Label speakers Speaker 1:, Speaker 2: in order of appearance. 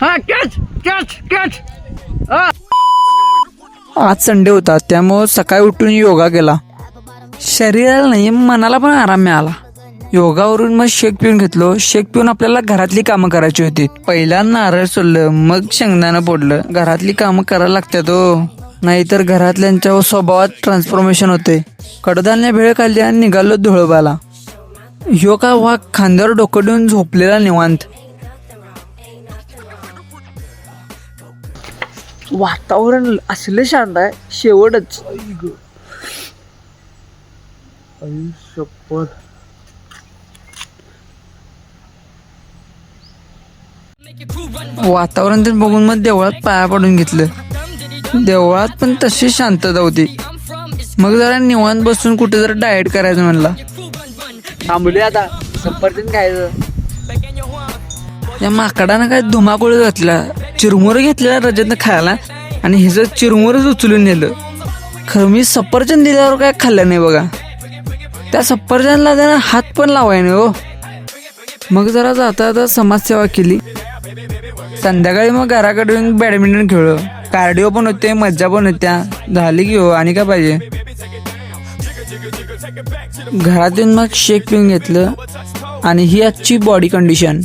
Speaker 1: हा catch catch catch.
Speaker 2: आज Sunday होता त्यामुळं सकाळी उठून योगा केला. शरीराला नाही मनाला पण आराम मिळाला. योगावरून मग शेक पिऊन घेतलो. शेक पिऊन आपल्याला घरातली कामं करायची होती. पहिला नारळ सोललं, मग शेंगदाणं फोडलं. घरातली कामं करायला लागतात हो, नाहीतर घरातल्यांच्या स्वभावात ट्रान्सफॉर्मेशन होते. कडधान्य भेळ खाल्ली आणि निघालो धुळबाला. ह्यो का वाघ खांद्यावर डोकं देऊन झोपलेला निवांत. वातावरण असले शांत आहे, शेवटच. वातावरण ते बघून मग देवळात पाया पडून घेतलं. देवळात पण तशी शांतता होती. मग जरा निवांत बसून कुठे जरा डाएट करायचं म्हणला.
Speaker 1: थांबले आता सफरचंद खायचं.
Speaker 2: या माकडानं काय धुमाकूळ घातला. चिरमुरं घेतलेला रजतनं खायला आणि हिचं चिरमुरच उचलून नेलं. खरं मी सफरचंद दिल्यावर काय खाल्लं नाही बघा. त्या सफरचंदला त्यानं हात पण लावाय नाही हो. मग जरा जाता जाता समाजसेवा केली. संध्याकाळी मग घराकडे येऊन बॅडमिंटन खेळलो. कार्डिओ पण होते, मज्जा पण होत्या. झाली की हो, आणि काय पाहिजे. घरात येऊन मग शेक पिऊन घेतलं आणि ही आजची बॉडी कंडिशन.